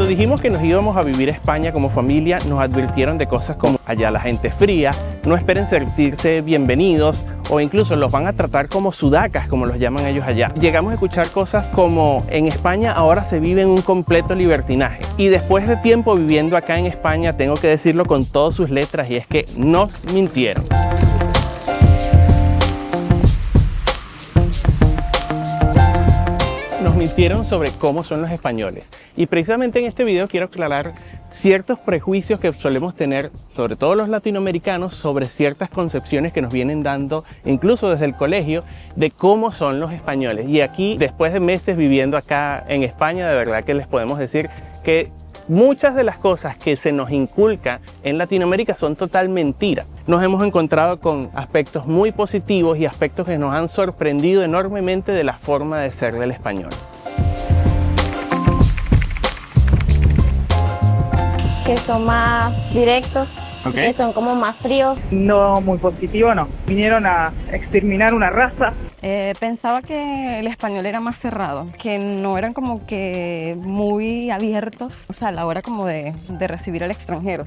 dijimos que nos íbamos a vivir a España como familia, nos advirtieron de cosas como allá la gente es fría, no esperen sentirse bienvenidos o incluso los van a tratar como sudacas, como los llaman ellos allá. Llegamos a escuchar cosas como en España ahora se vive en un completo libertinaje. Y después de tiempo viviendo acá en España, tengo que decirlo con todas sus letras, y es que nos mintieron. Nos mintieron sobre cómo son los españoles. Y precisamente en este video quiero aclarar ciertos prejuicios que solemos tener, sobre todo los latinoamericanos, sobre ciertas concepciones que nos vienen dando, incluso desde el colegio, de cómo son los españoles. Y aquí, después de meses viviendo acá en España, de verdad que les podemos decir que muchas de las cosas que se nos inculca en Latinoamérica son total mentira. Nos hemos encontrado con aspectos muy positivos y aspectos que nos han sorprendido enormemente de la forma de ser del español. Que son más directos, que son como más fríos. No, muy positivo no. Vinieron a exterminar una raza. Pensaba que el español era más cerrado, que no eran como que muy abiertos, o sea, a la hora como de recibir al extranjero.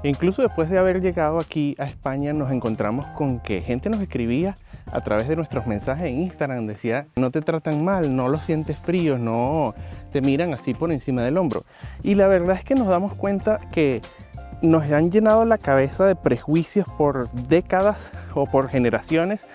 Incluso después de haber llegado aquí a España nos encontramos con que gente nos escribía a través de nuestros mensajes en Instagram, decía no te tratan mal, no los sientes fríos, no te miran así por encima del hombro. Y la verdad es que nos damos cuenta que nos han llenado la cabeza de prejuicios por décadas o por generaciones,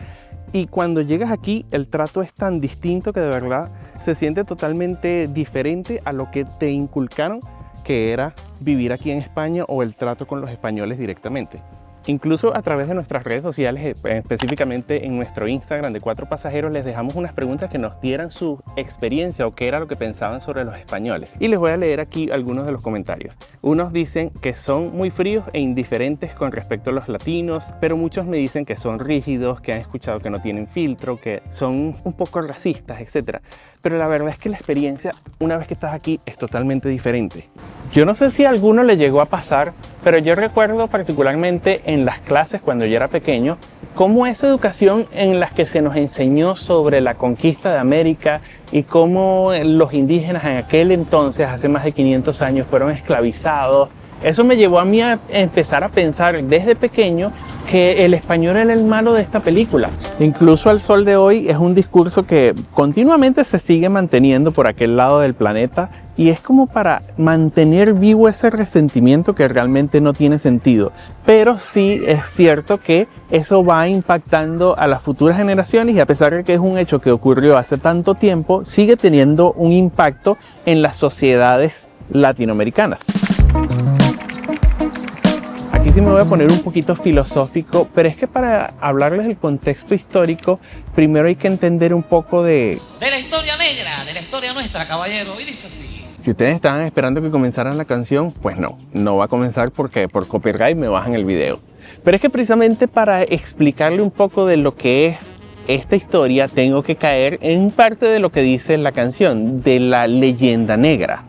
y cuando llegas aquí el trato es tan distinto que de verdad se siente totalmente diferente a lo que te inculcaron que era vivir aquí en España o el trato con los españoles directamente. Incluso a través de nuestras redes sociales, específicamente en nuestro Instagram de 4 Pasajeros, les dejamos unas preguntas que nos dieran su experiencia o qué era lo que pensaban sobre los españoles. Y les voy a leer aquí algunos de los comentarios. Unos dicen que son muy fríos e indiferentes con respecto a los latinos, pero muchos me dicen que son rígidos, que han escuchado que no tienen filtro, que son un poco racistas, etc. Pero la verdad es que la experiencia, una vez que estás aquí, es totalmente diferente. Yo no sé si a alguno le llegó a pasar, pero yo recuerdo particularmente en las clases cuando yo era pequeño, cómo esa educación en la que se nos enseñó sobre la conquista de América y cómo los indígenas en aquel entonces, hace más de 500 años, fueron esclavizados. Eso me llevó a mí a empezar a pensar desde pequeño que el español era el malo de esta película. Incluso al sol de hoy es un discurso que continuamente se sigue manteniendo por aquel lado del planeta, y es como para mantener vivo ese resentimiento que realmente no tiene sentido. Pero sí es cierto que eso va impactando a las futuras generaciones, y a pesar de que es un hecho que ocurrió hace tanto tiempo, sigue teniendo un impacto en las sociedades latinoamericanas. Aquí sí me voy a poner un poquito filosófico, pero es que para hablarles del contexto histórico, primero hay que entender un poco de la historia negra, de la historia nuestra, caballero, y dice así. Si ustedes estaban esperando que comenzara la canción, pues no va a comenzar porque por copyright me bajan el video. Pero es que precisamente para explicarle un poco de lo que es esta historia, tengo que caer en parte de lo que dice la canción, de la leyenda negra.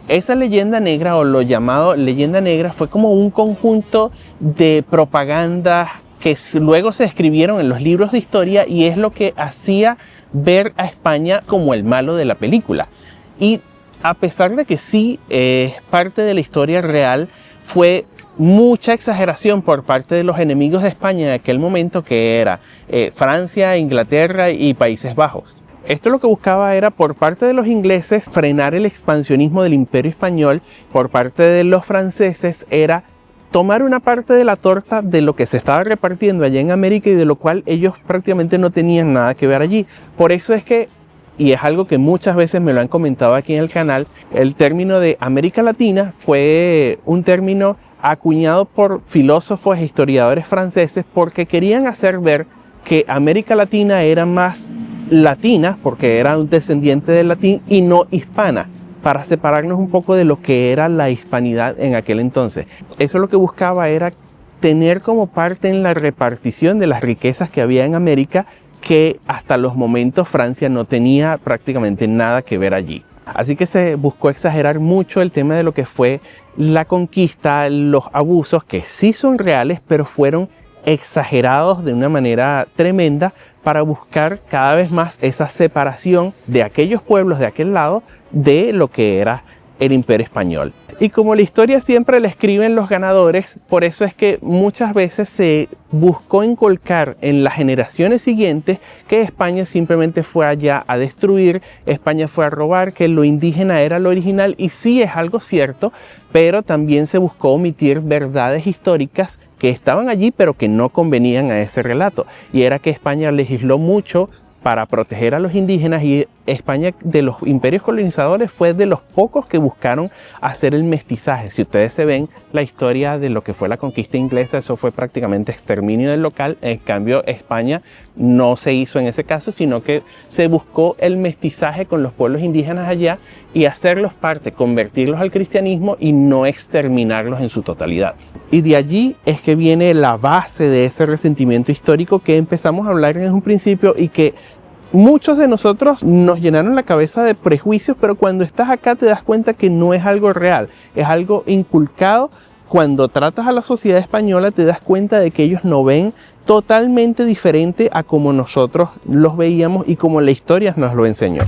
Esa leyenda negra, o lo llamado leyenda negra, fue como un conjunto de propaganda que luego se escribieron en los libros de historia, y es lo que hacía ver a España como el malo de la película. Y a pesar de que sí es parte de la historia real, fue mucha exageración por parte de los enemigos de España en aquel momento, que era Francia, Inglaterra y Países Bajos. Esto lo que buscaba era, por parte de los ingleses, frenar el expansionismo del Imperio Español. Por parte de los franceses era tomar una parte de la torta de lo que se estaba repartiendo allá en América, y de lo cual ellos prácticamente no tenían nada que ver allí. Por eso es que, y es algo que muchas veces me lo han comentado aquí en el canal, el término de América Latina fue un término acuñado por filósofos e historiadores franceses, porque querían hacer ver que América Latina era más latina, porque era un descendiente del latín, y no hispana, para separarnos un poco de lo que era la hispanidad en aquel entonces. Eso lo que buscaba era tener como parte en la repartición de las riquezas que había en América, que hasta los momentos Francia no tenía prácticamente nada que ver allí. Así que se buscó exagerar mucho el tema de lo que fue la conquista, los abusos, que sí son reales, pero fueron exagerados de una manera tremenda para buscar cada vez más esa separación de aquellos pueblos de aquel lado de lo que era el Imperio Español. Y como la historia siempre la escriben los ganadores, por eso es que muchas veces se buscó inculcar en las generaciones siguientes que España simplemente fue allá a destruir, España fue a robar, que lo indígena era lo original, y sí es algo cierto, pero también se buscó omitir verdades históricas que estaban allí pero que no convenían a ese relato, y era que España legisló mucho para proteger a los indígenas, y España, de los imperios colonizadores, fue de los pocos que buscaron hacer el mestizaje. Si ustedes se ven la historia de lo que fue la conquista inglesa, eso fue prácticamente exterminio del local. En cambio, España no se hizo en ese caso, sino que se buscó el mestizaje con los pueblos indígenas allá y hacerlos parte, convertirlos al cristianismo y no exterminarlos en su totalidad. Y de allí es que viene la base de ese resentimiento histórico que empezamos a hablar en un principio, y que muchos de nosotros nos llenaron la cabeza de prejuicios, pero cuando estás acá te das cuenta que no es algo real, es algo inculcado. Cuando tratas a la sociedad española te das cuenta de que ellos no ven totalmente diferente a como nosotros los veíamos y como la historia nos lo enseñó.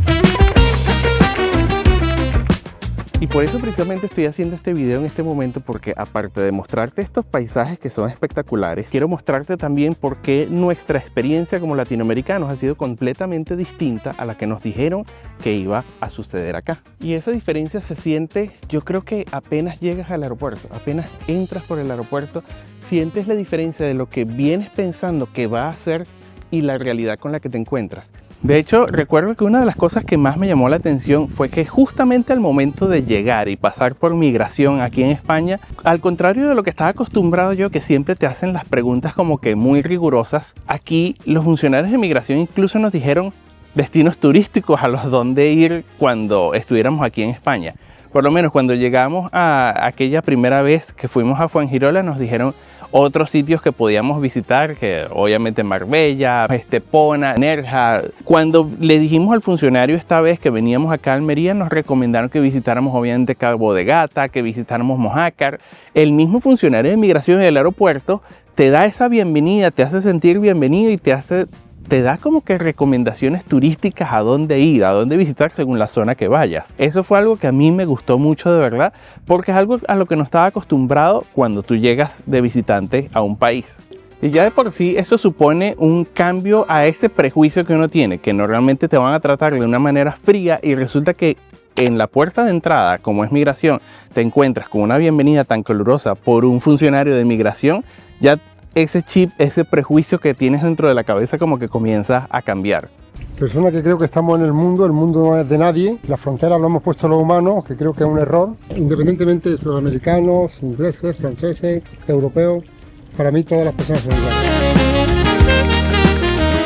Y por eso precisamente estoy haciendo este video en este momento, porque aparte de mostrarte estos paisajes que son espectaculares, quiero mostrarte también por qué nuestra experiencia como latinoamericanos ha sido completamente distinta a la que nos dijeron que iba a suceder acá. Y esa diferencia se siente, yo creo que apenas llegas al aeropuerto, apenas entras por el aeropuerto, sientes la diferencia de lo que vienes pensando que va a ser y la realidad con la que te encuentras. De hecho, recuerdo que una de las cosas que más me llamó la atención fue que justamente al momento de llegar y pasar por migración aquí en España, al contrario de lo que estaba acostumbrado yo, que siempre te hacen las preguntas como que muy rigurosas, aquí los funcionarios de migración incluso nos dijeron destinos turísticos a los donde ir cuando estuviéramos aquí en España. Por lo menos cuando llegamos a aquella primera vez que fuimos a Fuengirola, nos dijeron otros sitios que podíamos visitar, que obviamente Marbella, Estepona, Nerja. Cuando le dijimos al funcionario esta vez que veníamos acá a Almería, nos recomendaron que visitáramos obviamente Cabo de Gata, que visitáramos Mojácar. El mismo funcionario de migración del aeropuerto te da esa bienvenida, te hace sentir bienvenido y te da como que recomendaciones turísticas a dónde ir, a dónde visitar según la zona que vayas. Eso fue algo que a mí me gustó mucho de verdad, porque es algo a lo que no estaba acostumbrado cuando tú llegas de visitante a un país. Y ya de por sí eso supone un cambio a ese prejuicio que uno tiene, que normalmente te van a tratar de una manera fría, y resulta que en la puerta de entrada, como es migración, te encuentras con una bienvenida tan calurosa por un funcionario de migración. Ya ese chip, ese prejuicio que tienes dentro de la cabeza como que comienza a cambiar. Persona que creo que estamos en el mundo no es de nadie, las fronteras lo hemos puesto los humanos, que creo que es un error, independientemente de sudamericanos, ingleses, franceses, europeos, para mí todas las personas son iguales.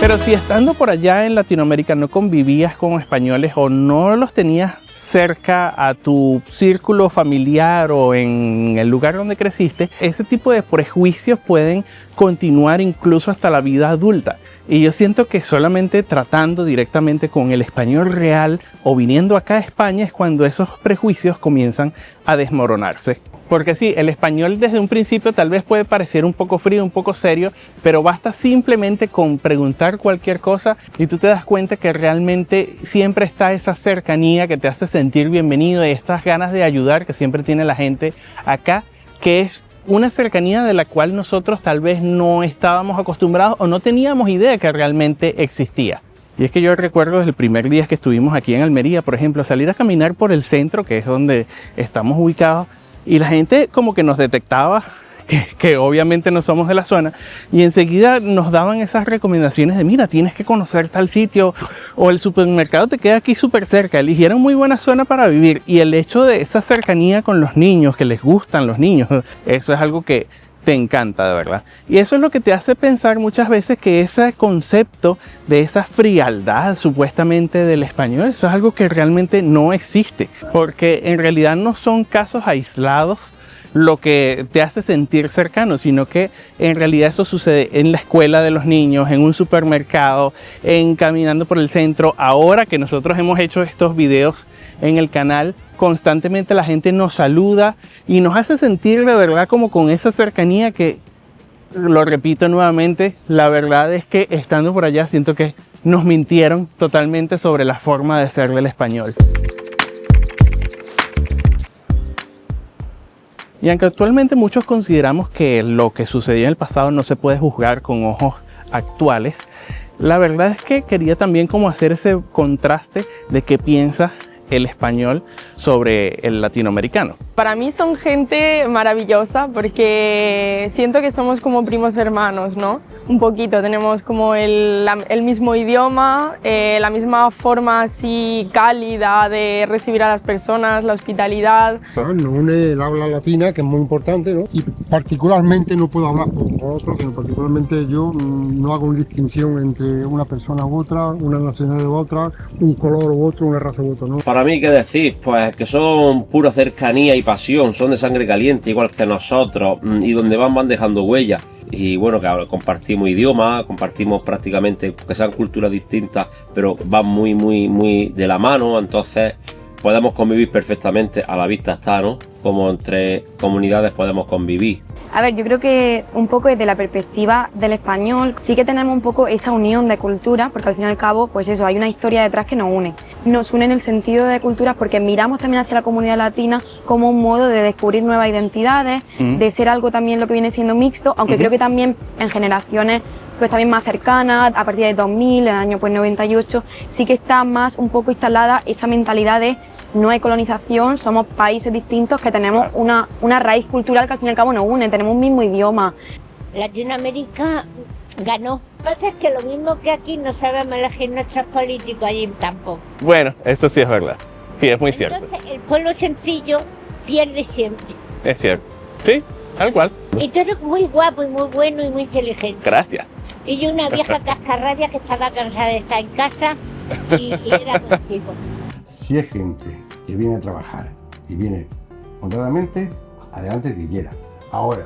Pero si estando por allá en Latinoamérica no convivías con españoles o no los tenías cerca a tu círculo familiar o en el lugar donde creciste, ese tipo de prejuicios pueden continuar incluso hasta la vida adulta. Y yo siento que solamente tratando directamente con el español real o viniendo acá a España es cuando esos prejuicios comienzan a desmoronarse. Porque sí, el español desde un principio tal vez puede parecer un poco frío, un poco serio, pero basta simplemente con preguntar cualquier cosa y tú te das cuenta que realmente siempre está esa cercanía que te hace sentir bienvenido, y estas ganas de ayudar que siempre tiene la gente acá, que es una cercanía de la cual nosotros tal vez no estábamos acostumbrados o no teníamos idea que realmente existía. Y es que yo recuerdo desde el primer día que estuvimos aquí en Almería, por ejemplo, salir a caminar por el centro, que es donde estamos ubicados, y la gente como que nos detectaba que obviamente no somos de la zona, y enseguida nos daban esas recomendaciones de mira, tienes que conocer tal sitio, o el supermercado te queda aquí súper cerca. Eligieron muy buena zona para vivir, y el hecho de esa cercanía con los niños, que les gustan los niños, eso es algo que te encanta de verdad. Y eso es lo que te hace pensar muchas veces que ese concepto de esa frialdad supuestamente del español, eso es algo que realmente no existe, porque en realidad no son casos aislados lo que te hace sentir cercano, sino que en realidad eso sucede en la escuela de los niños, en un supermercado, en caminando por el centro. Ahora que nosotros hemos hecho estos videos en el canal, constantemente la gente nos saluda y nos hace sentir de verdad como con esa cercanía que, lo repito nuevamente, la verdad es que estando por allá siento que nos mintieron totalmente sobre la forma de ser del español. Y aunque actualmente muchos consideramos que lo que sucedió en el pasado no se puede juzgar con ojos actuales, la verdad es que quería también como hacer ese contraste de qué piensa el español sobre el latinoamericano. Para mí son gente maravillosa porque siento que somos como primos hermanos, ¿no? Un poquito, tenemos como el mismo idioma, la misma forma así cálida de recibir a las personas, la hospitalidad. Nos une el habla latina, que es muy importante, ¿no? Y particularmente no puedo hablar por otros, pero particularmente yo no hago distinción entre una persona u otra, una nacionalidad u otra, un color u otro, una raza u otra, ¿no? Para mí, ¿qué decir? Pues que son pura cercanía y pasión, son de sangre caliente, igual que nosotros, y donde van dejando huellas. Y bueno, que compartimos idioma, compartimos prácticamente, que sean culturas distintas, pero van muy de la mano, entonces podemos convivir perfectamente, a la vista está, ¿no? Como entre comunidades podemos convivir. A ver, yo creo que un poco desde la perspectiva del español sí que tenemos un poco esa unión de cultura, porque al fin y al cabo, pues eso, hay una historia detrás que nos une. Nos une en el sentido de culturas porque miramos también hacia la comunidad latina como un modo de descubrir nuevas identidades, de ser algo también lo que viene siendo mixto, aunque creo que también en generaciones pues también más cercanas, a partir de 2000, el año pues 98, sí que está más un poco instalada esa mentalidad de no hay colonización, somos países distintos que tenemos una raíz cultural que al fin y al cabo nos une, tenemos un mismo idioma. Latinoamérica ganó. Lo que pasa es que lo mismo que aquí no sabemos elegir nuestros políticos, allí tampoco. Bueno, eso sí es verdad. Sí, es muy cierto. Entonces el pueblo sencillo pierde siempre. Es cierto. Sí, tal cual. Y tú eres muy guapo y muy bueno y muy inteligente. Gracias. Y yo una vieja cascarrabia que estaba cansada de estar en casa y era contigo. Si es gente que viene a trabajar y viene honradamente, adelante el que quiera. Ahora,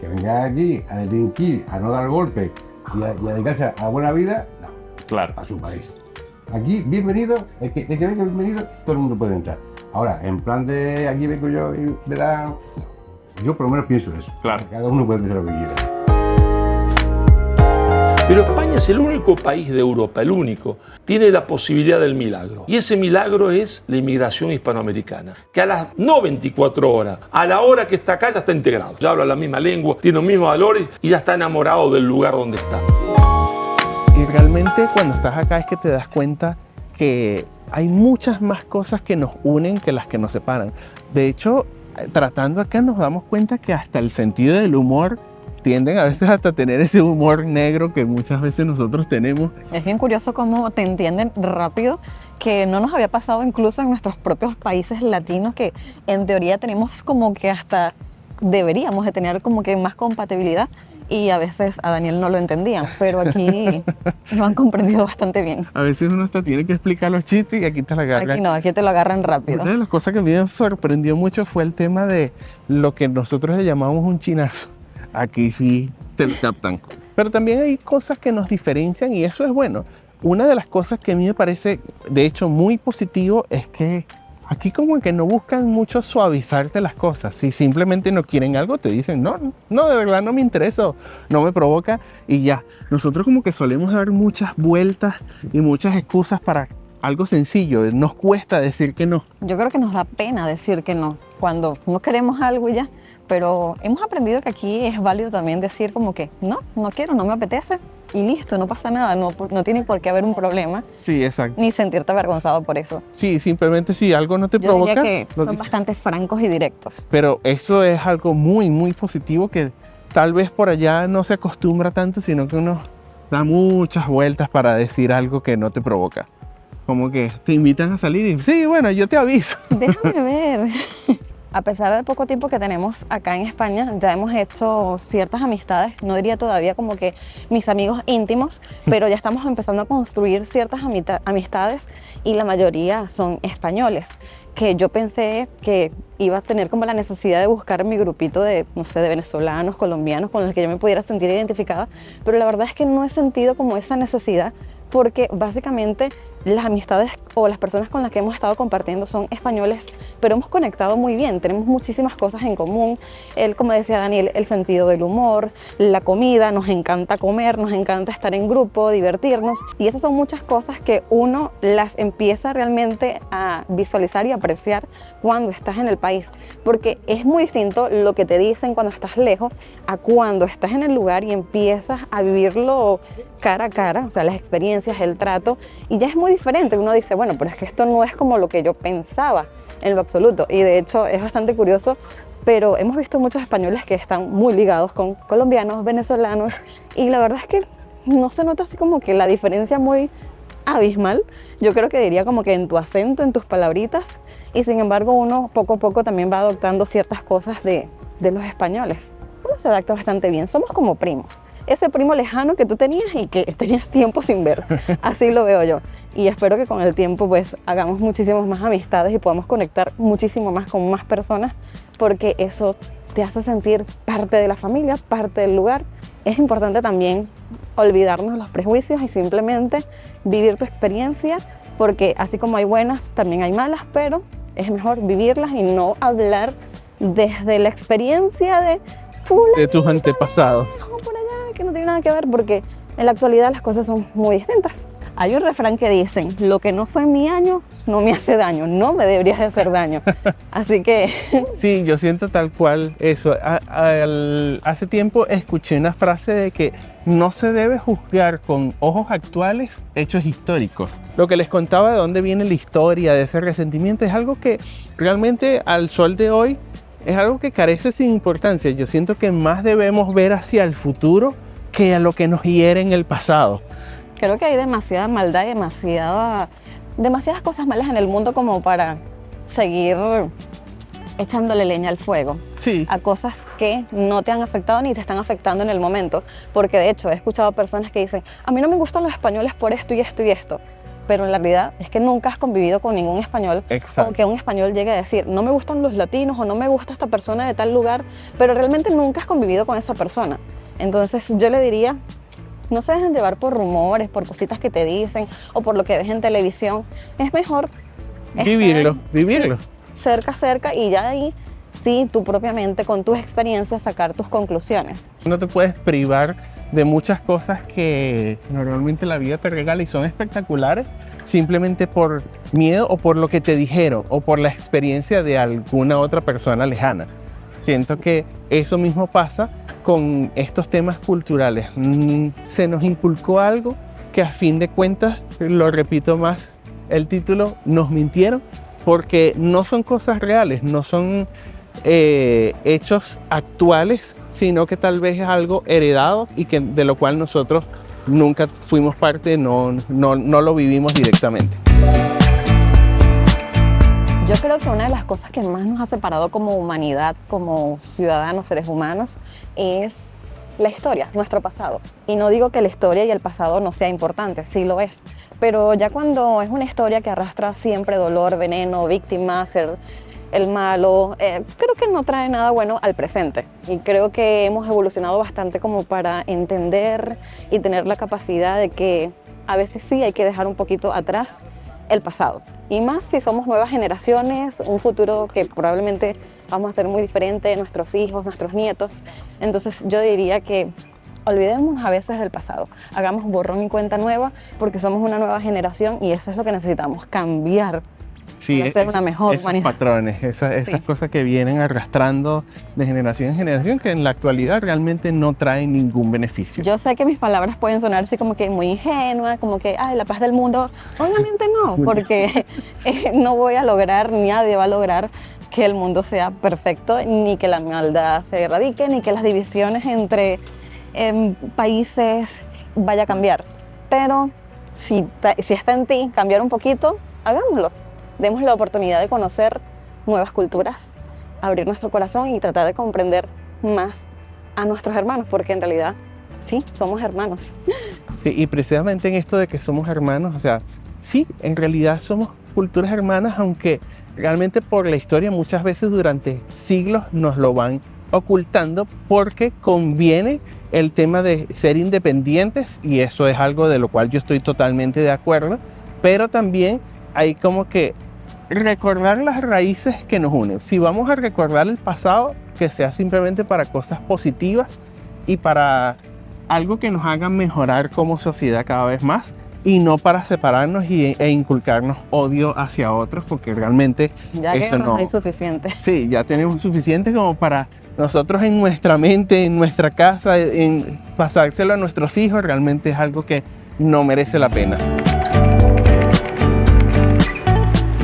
que venga aquí a delinquir, a no dar golpes y a dedicarse a la buena vida, no, claro, a su país. Aquí, bienvenido, el que venga bienvenido, todo el mundo puede entrar. Ahora, en plan de aquí vengo yo y me da... Yo por lo menos pienso eso. Claro. Cada uno puede pensar lo que quiera. Pero España es el único país de Europa, el único, tiene la posibilidad del milagro. Y ese milagro es la inmigración hispanoamericana, que a las no 24 horas, a la hora que está acá ya está integrado. Ya habla la misma lengua, tiene los mismos valores y ya está enamorado del lugar donde está. Y realmente cuando estás acá es que te das cuenta que hay muchas más cosas que nos unen que las que nos separan. De hecho, tratando acá nos damos cuenta que hasta el sentido del humor tienden a veces hasta tener ese humor negro que muchas veces nosotros tenemos. Es bien curioso cómo te entienden rápido, que no nos había pasado incluso en nuestros propios países latinos, que en teoría tenemos como que hasta deberíamos de tener como que más compatibilidad, y a veces a Daniel no lo entendían, pero aquí lo han comprendido bastante bien. A veces uno hasta tiene que explicar los chistes y aquí te la agarran. Aquí no, aquí te lo agarran rápido. Una de las cosas que a mí me sorprendió mucho fue el tema de lo que nosotros le llamamos un chinazo. Aquí sí te lo captan. Pero también hay cosas que nos diferencian y eso es bueno. Una de las cosas que a mí me parece, de hecho, muy positivo es que aquí como que no buscan mucho suavizarte las cosas. Si simplemente no quieren algo, te dicen, no, de verdad no me interesa, no me provoca y ya. Nosotros como que solemos dar muchas vueltas y muchas excusas para algo sencillo. Nos cuesta decir que no. Yo creo que nos da pena decir que no, cuando no queremos algo ya. Pero hemos aprendido que aquí es válido también decir como que no quiero, no me apetece y listo, no pasa nada, no tiene por qué haber un problema. Sí, exacto. Ni sentirte avergonzado por eso. Sí, simplemente si algo no te provoca. Yo diría que son bastante francos y directos. Pero eso es algo muy, muy positivo que tal vez por allá no se acostumbra tanto, sino que uno da muchas vueltas para decir algo que no te provoca. Como que te invitan a salir y sí, bueno, yo te aviso. Déjame ver. A pesar del poco tiempo que tenemos acá en España, ya hemos hecho ciertas amistades, no diría todavía como que mis amigos íntimos, pero ya estamos empezando a construir ciertas amistades y la mayoría son españoles, que yo pensé que iba a tener como la necesidad de buscar mi grupito de, no sé, de venezolanos, colombianos, con los que yo me pudiera sentir identificada, pero la verdad es que no he sentido como esa necesidad, porque básicamente las amistades o las personas con las que hemos estado compartiendo son españoles, pero hemos conectado muy bien, tenemos muchísimas cosas en común. Como decía Daniel, el sentido del humor, la comida, nos encanta comer, nos encanta estar en grupo, divertirnos, y esas son muchas cosas que uno las empieza realmente a visualizar y apreciar cuando estás en el país, porque es muy distinto lo que te dicen cuando estás lejos a cuando estás en el lugar y empiezas a vivirlo cara a cara, o sea, las experiencias, el trato, y ya es muy diferente. Uno dice, bueno, pero es que esto no es como lo que yo pensaba en lo absoluto, y de hecho es bastante curioso, pero hemos visto muchos españoles que están muy ligados con colombianos, venezolanos, y la verdad es que no se nota así como que la diferencia muy abismal. Yo creo que diría como que en tu acento, en tus palabritas, y sin embargo uno poco a poco también va adoptando ciertas cosas de los españoles. Uno se adapta bastante bien, somos como primos. Ese primo lejano que tú tenías y que tenías tiempo sin ver, así lo veo yo. Y espero que con el tiempo pues hagamos muchísimas más amistades y podamos conectar muchísimo más con más personas, porque eso te hace sentir parte de la familia, parte del lugar. Es importante también olvidarnos los prejuicios y simplemente vivir tu experiencia, porque así como hay buenas, también hay malas, pero es mejor vivirlas y no hablar desde la experiencia de tus antepasados. No, por allá, que no tiene nada que ver, porque en la actualidad las cosas son muy distintas. Hay un refrán que dicen, lo que no fue en mi año no me hace daño, no me debería de hacer daño. Así que... Sí, yo siento tal cual eso. Hace tiempo escuché una frase de que no se debe juzgar con ojos actuales hechos históricos. Lo que les contaba de dónde viene la historia de ese resentimiento es algo que realmente al sol de hoy es algo que carece sin importancia. Yo siento que más debemos ver hacia el futuro que a lo que nos hiere en el pasado. Creo que hay demasiada maldad y demasiadas cosas malas en el mundo como para seguir echándole leña al fuego. Sí. A cosas que no te han afectado ni te están afectando en el momento. Porque de hecho he escuchado personas que dicen, a mí no me gustan los españoles por esto y esto y esto. Pero en la realidad es que nunca has convivido con ningún español. Exacto. O que un español llegue a decir, no me gustan los latinos o no me gusta esta persona de tal lugar, pero realmente nunca has convivido con esa persona. Entonces yo le diría, no se dejen llevar por rumores, por cositas que te dicen o por lo que ves en televisión. Es mejor vivirlo. Sí, cerca y ya ahí sí, tú propiamente con tus experiencias sacar tus conclusiones. No te puedes privar de muchas cosas que normalmente la vida te regala y son espectaculares simplemente por miedo o por lo que te dijeron o por la experiencia de alguna otra persona lejana. Siento que eso mismo pasa con estos temas culturales. Se nos inculcó algo que a fin de cuentas, lo repito más, el título, nos mintieron, porque no son cosas reales, no son hechos actuales, sino que tal vez es algo heredado y que, de lo cual nosotros nunca fuimos parte, no lo vivimos directamente. Yo creo que una de las cosas que más nos ha separado como humanidad, como ciudadanos, seres humanos, es la historia, nuestro pasado. Y no digo que la historia y el pasado no sea importante, sí lo es, pero ya cuando es una historia que arrastra siempre dolor, veneno, víctima, ser el malo, creo que no trae nada bueno al presente. Y creo que hemos evolucionado bastante como para entender y tener la capacidad de que a veces sí hay que dejar un poquito atrás el pasado. Y más si somos nuevas generaciones, un futuro que probablemente vamos a ser muy diferente, nuestros hijos, nuestros nietos. Entonces yo diría que olvidemos a veces del pasado, hagamos borrón y cuenta nueva, porque somos una nueva generación y eso es lo que necesitamos, cambiar. Sí, para ser una mejor esos humanidad. patrones, esas Sí. cosas que vienen arrastrando de generación en generación, que en la actualidad realmente no traen ningún beneficio. Yo sé que mis palabras pueden sonar así como que muy ingenua, como que, ay, la paz del mundo. Obviamente no, porque no voy a lograr, ni nadie va a lograr que el mundo sea perfecto, ni que la maldad se erradique, ni que las divisiones entre países vaya a cambiar. Pero si está en ti cambiar un poquito, hagámoslo. Demos la oportunidad de conocer nuevas culturas, abrir nuestro corazón y tratar de comprender más a nuestros hermanos, porque en realidad sí, somos hermanos. Sí, y precisamente en esto de que somos hermanos, o sea, sí, en realidad somos culturas hermanas, aunque realmente por la historia muchas veces durante siglos nos lo van ocultando porque conviene el tema de ser independientes, y eso es algo de lo cual yo estoy totalmente de acuerdo, pero también hay como que recordar las raíces que nos unen. Si vamos a recordar el pasado, que sea simplemente para cosas positivas y para algo que nos haga mejorar como sociedad cada vez más, y no para separarnos e inculcarnos odio hacia otros, porque realmente ya eso no hay suficiente. Sí, ya tenemos suficiente como para nosotros en nuestra mente, en nuestra casa, en pasárselo a nuestros hijos. Realmente es algo que no merece la pena.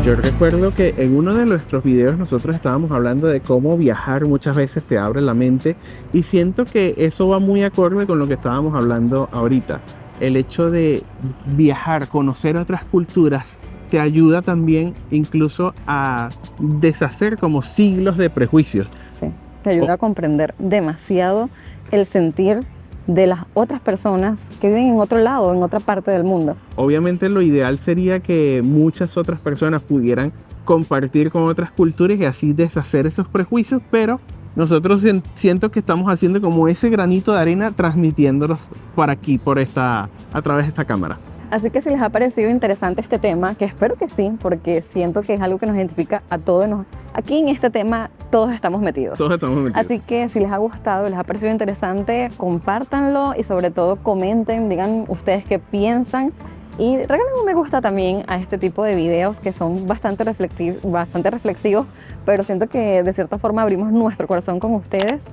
Yo recuerdo que en uno de nuestros videos nosotros estábamos hablando de cómo viajar muchas veces te abre la mente, y siento que eso va muy acorde con lo que estábamos hablando ahorita. El hecho de viajar, conocer otras culturas, te ayuda también incluso a deshacer como siglos de prejuicios. Sí, te ayuda a comprender demasiado el sentir de las otras personas que viven en otro lado, en otra parte del mundo. Obviamente lo ideal sería que muchas otras personas pudieran compartir con otras culturas y así deshacer esos prejuicios, pero nosotros siento que estamos haciendo como ese granito de arena, transmitiéndolos por aquí, a través de esta cámara. Así que si les ha parecido interesante este tema, que espero que sí, porque siento que es algo que nos identifica a todos. Aquí en este tema todos estamos metidos. Todos estamos metidos. Así que si les ha gustado, les ha parecido interesante, compártanlo y sobre todo comenten, digan ustedes qué piensan. Y regalen un me gusta también a este tipo de videos que son bastante reflexivos, pero siento que de cierta forma abrimos nuestro corazón con ustedes.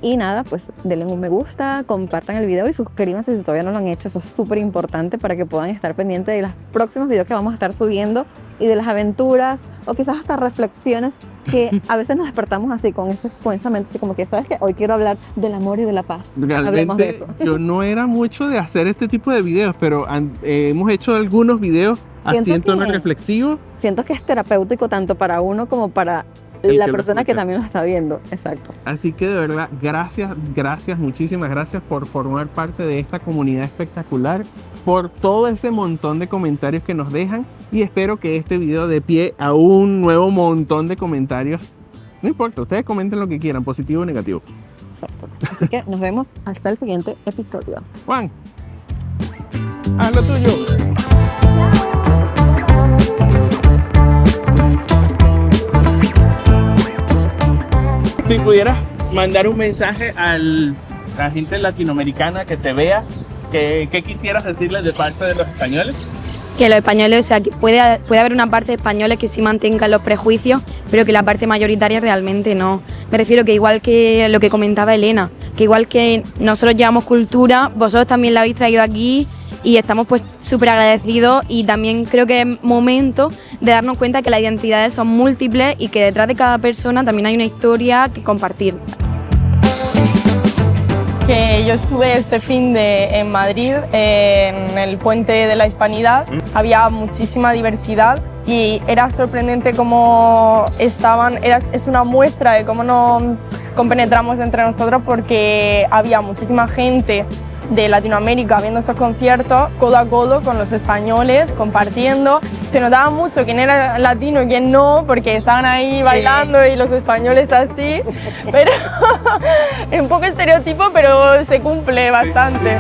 Y nada, pues denle un me gusta, compartan el video y suscríbanse si todavía no lo han hecho. Eso es súper importante para que puedan estar pendientes de los próximos videos que vamos a estar subiendo y de las aventuras o quizás hasta reflexiones que a veces nos despertamos así con esa mente, así como que sabes que hoy quiero hablar del amor y de la paz. Hablemos de Realmente eso. yo no era mucho de hacer este tipo de videos, pero hemos hecho algunos videos así en tono reflexivo. Siento que es terapéutico tanto para uno como para la persona que también lo está viendo. Exacto. Así que de verdad, gracias, muchísimas gracias por formar parte de esta comunidad espectacular, por todo ese montón de comentarios que nos dejan, y espero que este video dé pie a un nuevo montón de comentarios. No importa, ustedes comenten lo que quieran, positivo o negativo. Exacto. Así que nos vemos hasta el siguiente episodio. Juan, haz lo tuyo. Si pudieras mandar un mensaje a la gente latinoamericana que te vea, ¿qué quisieras decirles de parte de los españoles? Que los españoles, o sea, que puede haber una parte de españoles que sí mantengan los prejuicios, pero que la parte mayoritaria realmente no. Me refiero que igual que lo que comentaba Elena, que igual que nosotros llevamos cultura, vosotros también la habéis traído aquí y estamos pues súper agradecidos, y también creo que es momento de darnos cuenta que las identidades son múltiples y que detrás de cada persona también hay una historia que compartir. Que yo estuve este fin en Madrid, en el Puente de la Hispanidad. Había muchísima diversidad y era sorprendente cómo estaban. Es una muestra de cómo nos compenetramos entre nosotros, porque había muchísima gente de Latinoamérica viendo esos conciertos codo a codo con los españoles, compartiendo. Se notaba mucho quién era latino y quién no, porque estaban ahí bailando y los españoles así, pero es un poco estereotipo, pero se cumple bastante.